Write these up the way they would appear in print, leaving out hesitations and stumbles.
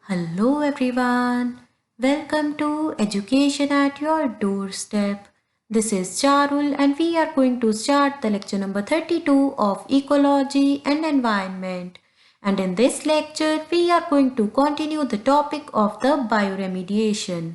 Hello everyone. Welcome to Education at Your Doorstep. This is Charul and we are going to start the lecture number 32 of Ecology and Environment. And in this lecture, we are going to continue the topic of the bioremediation.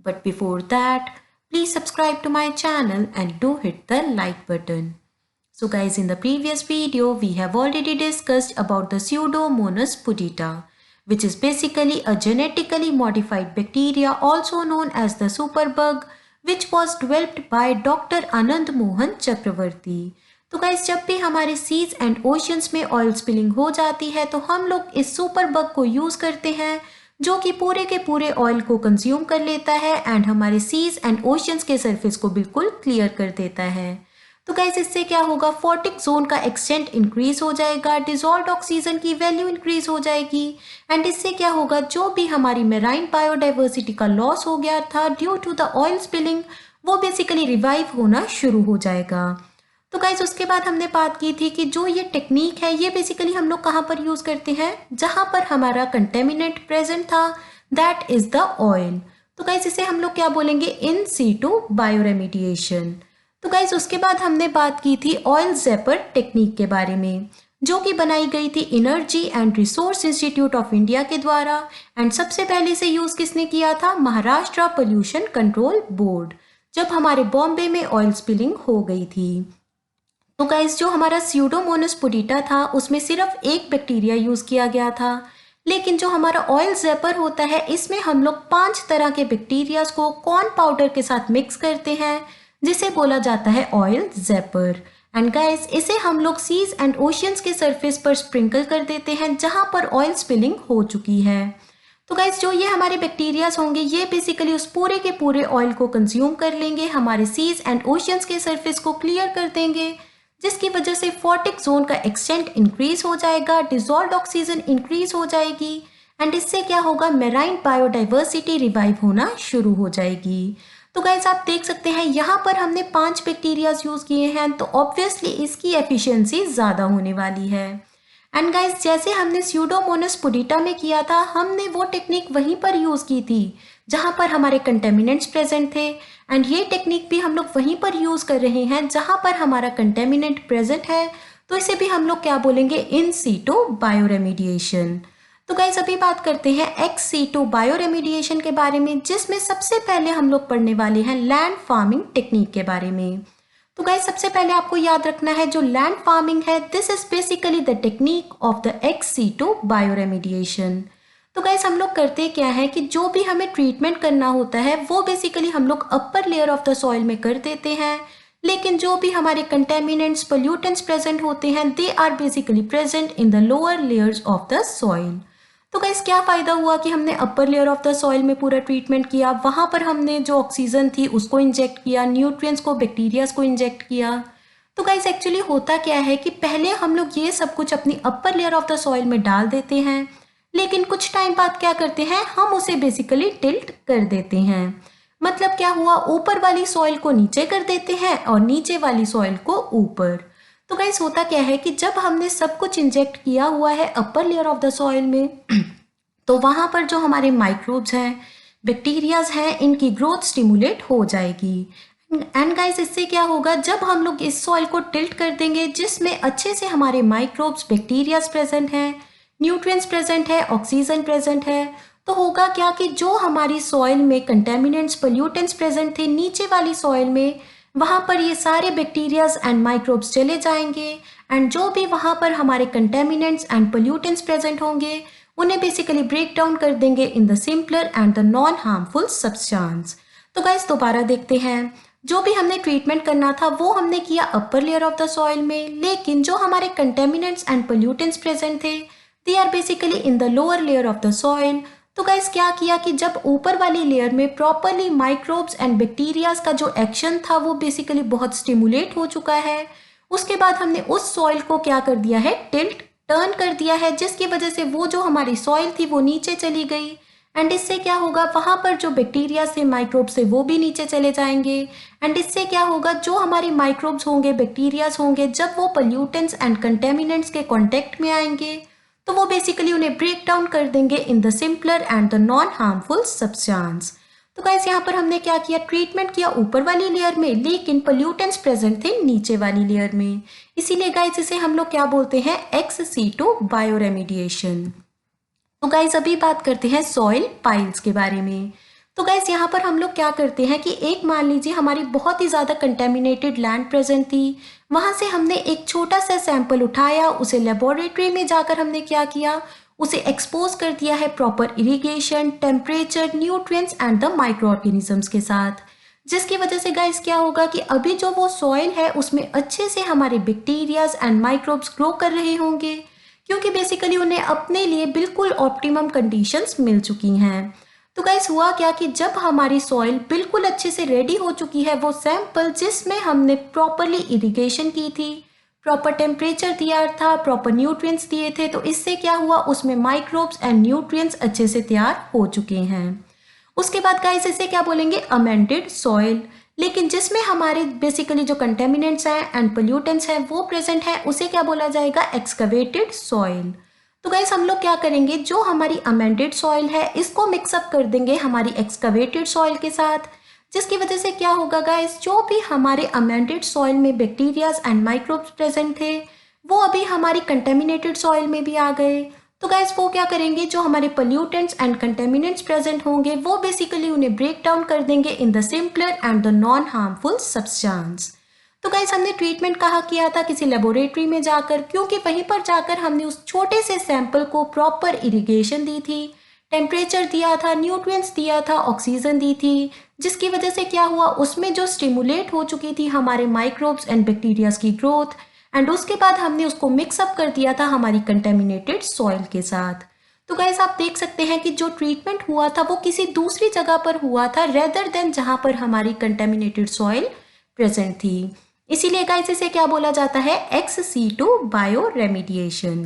But before that, please subscribe to my channel and do hit the like button. So guys, in the previous video, we have already discussed about the Pseudomonas pudita, which is basically a genetically modified bacteria also known as the superbug, which was developed by Dr. Anand Mohan Chakravarti. तो guys, जब भी हमारे seize and oceans में oil spilling हो जाती है तो हम लोग इस सुपर बग को यूज़ करते हैं जो कि पूरे के पूरे ऑयल को कंज्यूम कर लेता है एंड हमारे सीज एंड ओशंस के सरफेस को बिल्कुल क्लियर कर देता है। तो गाइस, इससे क्या होगा, फोटिक जोन का एक्सटेंट इंक्रीज हो जाएगा, डिजॉल्व ऑक्सीजन की वैल्यू इंक्रीज हो जाएगी एंड इससे क्या होगा, जो भी हमारी मेराइन बायोडाइवर्सिटी का लॉस हो गया था due to the oil spilling वो बेसिकली रिवाइव होना शुरू हो जाएगा। तो गाइस, उसके बाद हमने बात की थी कि जो ये टेक्निक है ये बेसिकली हम लोग कहाँ पर यूज करते हैं, जहां पर हमारा कंटेमिनेंट प्रेजेंट था, दैट इज द ऑयल। तो गाइस, इसे हम लोग क्या बोलेंगे, इन सीटू बायोरेमिडिएशन। तो गाइज, उसके बाद हमने बात की थी ऑयल ज़ेपर टेक्निक के बारे में, जो कि बनाई गई थी energy and resource institute of India के द्वारा एंड सबसे पहले से यूज़ किसने किया था, महाराष्ट्र पोल्यूशन कंट्रोल बोर्ड, जब हमारे बॉम्बे में ऑयल स्पिलिंग हो गई थी। तो गाइज, जो हमारा स्यूडोमोनास पुडिटा था उसमें सिर्फ एक बैक्टीरिया यूज़ किया गया था, लेकिन जो हमारा ऑयल ज़ेपर होता है इसमें हम लोग 5 तरह के बैक्टीरियाज को कॉर्न पाउडर के साथ मिक्स करते हैं, जिसे बोला जाता है ऑयल ज़ेपर। एंड गाइस, इसे हम लोग सीज एंड ओशियंस के सरफेस पर स्प्रिंकल कर देते हैं जहां पर ऑयल स्पिलिंग हो चुकी है। तो गाइस, जो ये हमारे बैक्टीरियाज होंगे ये बेसिकली उस पूरे के पूरे ऑयल को कंज्यूम कर लेंगे, हमारे सीज एंड ओशियंस के सरफेस को क्लियर कर देंगे, जिसकी वजह से फोटिक जोन का एक्सटेंट इंक्रीज हो जाएगा, डिजॉल्व ऑक्सीजन इंक्रीज हो जाएगी एंड इससे क्या होगा, मेराइन बायोडाइवर्सिटी रिवाइव होना शुरू हो जाएगी। तो गाइस, आप देख सकते हैं यहाँ पर हमने 5 बैक्टीरियाज यूज किए हैं, तो ऑब्वियसली इसकी एफिशिएंसी ज़्यादा होने वाली है। एंड गाइस, जैसे हमने स्यूडोमोनास पुडिटा में किया था, हमने वो टेक्निक वहीं पर यूज़ की थी जहाँ पर हमारे कंटेमिनेंट्स प्रेजेंट थे एंड ये टेक्निक भी हम लोग वहीं पर यूज़ कर रहे हैं जहाँ पर हमारा कंटेमिनेंट प्रेजेंट है, तो इसे भी हम लोग क्या बोलेंगे, इन सीटू बायोरेमिडिएशन। तो गाइस, अभी बात करते हैं एक्स सीटू बायोरेमिडिएशन के बारे में, जिसमें सबसे पहले हम लोग पढ़ने वाले हैं लैंड फार्मिंग टेक्निक के बारे में। तो गाइस, सबसे पहले आपको याद रखना है जो लैंड फार्मिंग है, this is basically the technique of the ex situ bioremediation. तो गाइस, हम लोग करते क्या है कि जो भी हमें ट्रीटमेंट करना होता है वो बेसिकली हम लोग अपर लेयर ऑफ द सॉइल में कर देते हैं, लेकिन जो भी हमारे कंटेमिनेंट्स पोल्यूटेंट्स प्रेजेंट होते हैं they are basically present in the lower layers of the soil. तो गाइस, क्या फ़ायदा हुआ कि हमने upper layer of the soil में पूरा ट्रीटमेंट किया, वहाँ पर हमने जो ऑक्सीजन थी उसको इंजेक्ट किया, न्यूट्रिएंट्स को, बैक्टीरियाज को इंजेक्ट किया। तो गाइस, एक्चुअली होता क्या है कि पहले हम लोग ये सब कुछ अपनी अपर लेयर ऑफ द सॉइल में डाल देते हैं, लेकिन कुछ टाइम बाद क्या करते हैं, हम उसे बेसिकली टिल्ट कर देते हैं। मतलब क्या हुआ, ऊपर वाली सॉइल को नीचे कर देते हैं और नीचे वाली सॉइल को ऊपर। तो गाइस, होता क्या है कि जब हमने सब कुछ इंजेक्ट किया हुआ है अपर लेयर ऑफ द सॉइल में तो वहाँ पर जो हमारे माइक्रोब्स हैं, बैक्टीरियाज हैं, इनकी ग्रोथ स्टिमुलेट हो जाएगी। एंड गाइस, इससे क्या होगा, जब हम लोग इस सॉइल को टिल्ट कर देंगे जिसमें अच्छे से हमारे माइक्रोब्स, बैक्टीरियाज प्रेजेंट हैं, न्यूट्रिएंट्स प्रेजेंट है, ऑक्सीजन प्रेजेंट है, तो होगा क्या कि जो हमारी सॉइल में कंटेमिनेंट्स, पोल्यूटेंट्स प्रेजेंट थे नीचे वाली सॉइल में, वहाँ पर ये सारे बैक्टीरियाज एंड माइक्रोब्स चले जाएंगे एंड जो भी वहाँ पर हमारे कंटेमिनेंट्स एंड पोल्यूटेंट्स प्रेजेंट होंगे उन्हें बेसिकली ब्रेक डाउन कर देंगे in the simpler and the non harmful substance. तो गाइस, दोबारा देखते हैं, जो भी हमने ट्रीटमेंट करना था वो हमने किया upper layer of the soil में, लेकिन जो हमारे कंटेमिनेंट्स एंड पोल्यूटेंट्स प्रेजेंट थे they are basically in the lower layer of the soil. तो गाइस, क्या किया कि जब ऊपर वाली लेयर में प्रॉपरली माइक्रोब्स एंड बैक्टीरियाज का जो एक्शन था वो बेसिकली बहुत स्टिमुलेट हो चुका है, उसके बाद हमने उस सॉइल को क्या कर दिया है, टिल्ट, टर्न कर दिया है, जिसकी वजह से वो जो हमारी सॉइल थी वो नीचे चली गई एंड इससे क्या होगा, वहाँ पर जो बैक्टीरिया से, माइक्रोब्स से, वो भी नीचे चले जाएंगे एंड इससे क्या होगा, जो हमारे माइक्रोब्स होंगे, बैक्टीरियाज होंगे, जब वो पोल्यूटेंट्स एंड कंटेमिनेंट्स के कॉन्टेक्ट में आएंगे तो वो बेसिकली उन्हें ब्रेक डाउन कर देंगे in the simpler and the non harmful substance. तो गाइस यहाँ पर हमने क्या किया, ट्रीटमेंट किया ऊपर वाली लेयर में, लेकिन पोल्यूटेंट्स प्रेजेंट थे नीचे वाली लेयर में। इसीलिए गाइस इसे हम लोग क्या बोलते हैं, XC2 बायोरेमिडिएशन। तो गाइस अभी बात करते हैं सॉइल पाइल्स के बारे में। तो गाइस यहाँ पर हम लोग क्या करते हैं कि एक मान लीजिए हमारी बहुत ही ज़्यादा कंटेमिनेटेड लैंड प्रेजेंट थी, वहाँ से हमने एक छोटा सा सैंपल उठाया, उसे लेबोरेटरी में जाकर हमने क्या किया, उसे एक्सपोज कर दिया है proper irrigation, temperature, nutrients and the micro organisms के साथ, जिसकी वजह से गाइस क्या होगा कि अभी जो वो सॉइल है उसमें अच्छे से हमारे बैक्टीरियाज एंड माइक्रोब्स ग्रो कर रहे होंगे, क्योंकि बेसिकली उन्हें अपने लिए बिल्कुल ऑप्टिमम कंडीशंस मिल चुकी हैं। तो गाइस हुआ क्या कि जब हमारी सॉइल बिल्कुल अच्छे से रेडी हो चुकी है, वो सैंपल जिसमें हमने प्रॉपरली इरिगेशन की थी, प्रॉपर टेम्परेचर दिया था, प्रॉपर न्यूट्रिएंट्स दिए थे, तो इससे क्या हुआ, उसमें माइक्रोब्स एंड न्यूट्रिएंट्स अच्छे से तैयार हो चुके हैं। उसके बाद गाइस इसे क्या बोलेंगे, अमेंडेड सॉइल, लेकिन जिसमें हमारे बेसिकली जो कंटेमिनेंट्स हैं एंड पोल्यूटेंट्स हैं वो प्रेजेंट है, उसे क्या बोला जाएगा, एक्सकवेटेड सॉइल। तो गाइस हम लोग क्या करेंगे, जो हमारी अमेंडेड सॉइल है इसको मिक्सअप कर देंगे हमारी एक्सकवेटेड सॉइल के साथ, जिसकी वजह से क्या होगा गाइस, जो भी हमारे अमेंडेड सॉइल में बैक्टीरियाज एंड माइक्रोब्स प्रेजेंट थे वो अभी हमारी कंटेमिनेटेड सॉइल में भी आ गए। तो गाइस वो क्या करेंगे, जो हमारे पोल्यूटेंट्स एंड कंटेमिनेंट्स प्रेजेंट होंगे वो बेसिकली उन्हें ब्रेक डाउन कर देंगे in the simpler and the non harmful substance. तो गाइस हमने ट्रीटमेंट कहाँ किया था, किसी लेबोरेटरी में जाकर, क्योंकि वहीं पर जाकर हमने उस छोटे से सैंपल को प्रॉपर इरिगेशन दी थी, टेम्परेचर दिया था, न्यूट्रिएंट्स दिया था, ऑक्सीजन दी थी, जिसकी वजह से क्या हुआ, उसमें जो स्टिमुलेट हो चुकी थी हमारे माइक्रोब्स एंड बैक्टीरियाज की ग्रोथ, एंड उसके बाद हमने उसको मिक्सअप कर दिया था हमारी कंटेमिनेटेड सॉइल के साथ। तो गाइस आप देख सकते हैं कि जो ट्रीटमेंट हुआ था वो किसी दूसरी जगह पर हुआ था रेदर देन जहाँ पर हमारी कंटेमिनेटेड सॉइल प्रेजेंट थी। इसीलिए गाइस इसे क्या बोला जाता है, XC2 बायो रेमिडिएशन।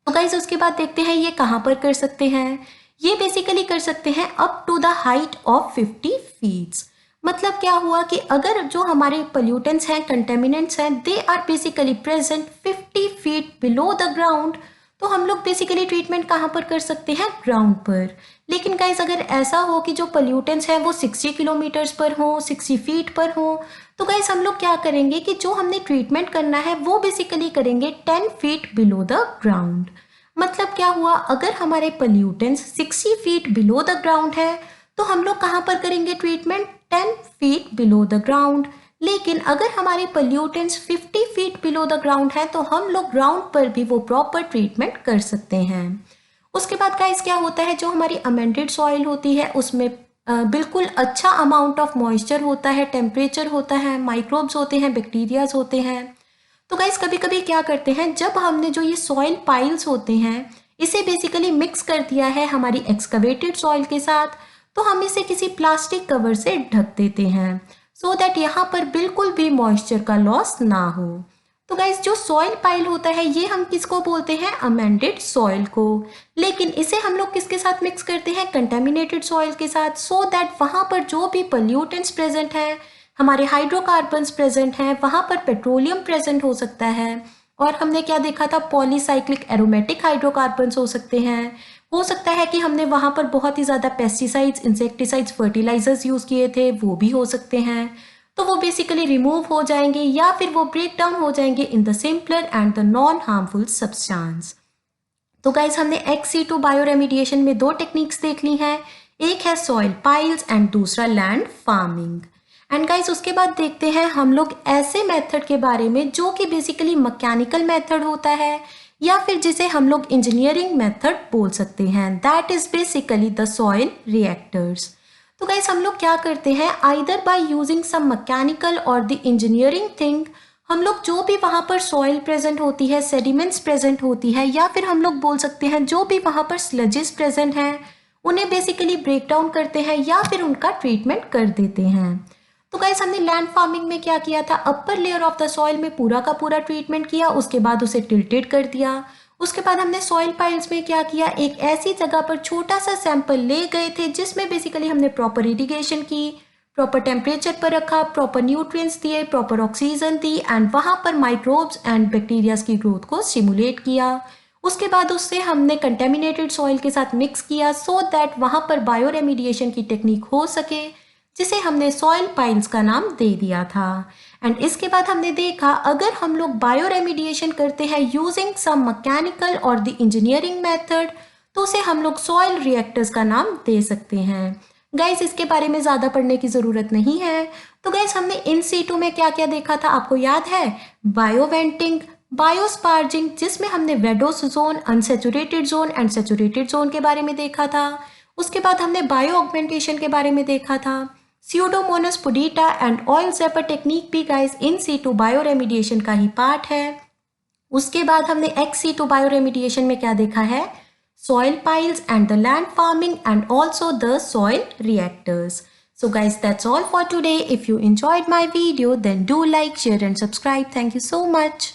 तो गाइस उसके बाद देखते हैं ये कहाँ पर कर सकते हैं, ये बेसिकली कर सकते हैं up to the height of 50 feets. मतलब क्या हुआ कि अगर जो हमारे पोल्यूटेंट्स हैं, कंटेमिनेंट्स हैं, they are basically present 50 feet below the ground, तो हम लोग बेसिकली ट्रीटमेंट कहाँ पर कर सकते हैं, ग्राउंड पर। लेकिन गाइस अगर ऐसा हो कि जो पोल्यूटेंट्स हैं वो 60 किलोमीटर्स पर हो, 60 फीट पर हो, तो गाइस हम लोग क्या करेंगे कि जो हमने ट्रीटमेंट करना है वो बेसिकली करेंगे 10 फीट बिलो द ग्राउंड। मतलब क्या हुआ, अगर हमारे pollutants 60 feet below the ground है तो हम लोग कहाँ पर करेंगे treatment, 10 feet below the ground. लेकिन अगर हमारे pollutants 50 feet below the ground है तो हम लोग ग्राउंड पर भी वो प्रॉपर ट्रीटमेंट कर सकते हैं। उसके बाद गाइस क्या होता है, जो हमारी अमेंडेड सॉइल होती है उसमें बिल्कुल अच्छा अमाउंट ऑफ मॉइस्चर होता है, टेम्परेचर होता है, माइक्रोब्स होते हैं, बैक्टीरियाज होते हैं। तो गाइस कभी कभी क्या करते हैं, जब हमने जो ये सॉइल पाइल्स होते हैं इसे बेसिकली मिक्स कर दिया है हमारी एक्सकवेटेड सॉइल के साथ, तो हम इसे किसी प्लास्टिक कवर से ढक देते हैं सो दैट यहाँ पर बिल्कुल भी मॉइस्चर का लॉस ना हो। तो गाइस जो सॉइल पाइल होता है ये हम किसको बोलते हैं, अमेंडेड सॉइल को। लेकिन इसे हम लोग किसके साथ मिक्स करते हैं, कंटेमिनेटेड सॉइल के साथ, सो दैट वहाँ पर जो भी पोल्यूटेंट्स प्रेजेंट हैं, हमारे हाइड्रोकार्बन्स प्रेजेंट हैं, वहाँ पर पेट्रोलियम प्रेजेंट हो सकता है, और हमने क्या देखा था, पॉलीसाइक्लिक एरोमेटिक हाइड्रोकार्बन्स हो सकते हैं। हो सकता है कि हमने वहाँ पर बहुत ही ज़्यादा पेस्टिसाइड्स, इंसेक्टिसाइड्स, फर्टिलाइजर्स यूज़ किए थे, वो भी हो सकते हैं। तो वो बेसिकली रिमूव हो जाएंगे या फिर वो ब्रेक डाउन हो जाएंगे in the simpler and the non harmful substance. तो गाइस हमने XC2 बायो रेमिडिएशन में दो टेक्निक्स देख ली हैं, एक है सॉइल पाइल्स एंड दूसरा लैंड फार्मिंग। एंड गाइस उसके बाद देखते हैं हम लोग ऐसे मेथड के बारे में जो कि बेसिकली मैकेनिकल मेथड होता है या फिर जिसे हम लोग इंजीनियरिंग मेथड बोल सकते हैं, that is basically the soil reactors. तो गाइस हम लोग क्या करते हैं, either by using some mechanical और द इंजीनियरिंग थिंग, हम लोग जो भी वहाँ पर सॉइल प्रेजेंट होती है, सेडिमेंट्स प्रेजेंट होती है, या फिर हम लोग बोल सकते हैं जो भी वहाँ पर स्लजेस प्रेजेंट हैं उन्हें बेसिकली ब्रेक डाउन करते हैं या फिर उनका ट्रीटमेंट कर देते हैं। तो गाइस हमने लैंड फार्मिंग में क्या किया था, अपर लेयर ऑफ द सॉइल में पूरा का पूरा ट्रीटमेंट किया, उसके बाद उसे टिल्टेड कर दिया। उसके बाद हमने सॉइल पाइल्स में क्या किया, एक ऐसी जगह पर छोटा सा सैंपल ले गए थे जिसमें बेसिकली हमने प्रॉपर इरिगेशन की, प्रॉपर टेम्परेचर पर रखा, प्रॉपर न्यूट्रिएंट्स दिए, प्रॉपर ऑक्सीजन दी, एंड वहाँ पर माइक्रोब्स एंड बैक्टीरियाज की ग्रोथ को स्टिमुलेट किया। उसके बाद उससे हमने कंटेमिनेटेड सॉइल के साथ मिक्स किया सो दैट वहाँ पर बायो रेमिडिएशन की टेक्निक हो सके, जिसे हमने सॉइल पाइल्स का नाम दे दिया था। एंड इसके बाद हमने देखा अगर हम लोग बायो रेमिडिएशन करते हैं यूजिंग सम मैकेनिकल और द इंजीनियरिंग मेथड, तो उसे हम लोग सॉइल रिएक्टर्स का नाम दे सकते हैं। गाइस इसके बारे में ज़्यादा पढ़ने की ज़रूरत नहीं है। तो गाइस हमने इन सीटू में क्या क्या देखा था आपको याद है? बायोवेंटिंग, बायोस्पार्जिंग जिसमें हमने vadose zone, unsaturated zone and saturated zone के बारे में देखा था। उसके बाद हमने बायो ऑगमेंटेशन के बारे में देखा था। Pseudomonas putida and oil zapper technique भी guys in situ bioremediation का ही पार्ट है। उसके बाद हमने एक्स सीटू बायो रेमिडिएशन में क्या देखा है? soil piles and the land farming and also the soil reactors. So guys, that's all for today. If you enjoyed my video, then do like, share and subscribe. Thank you so much.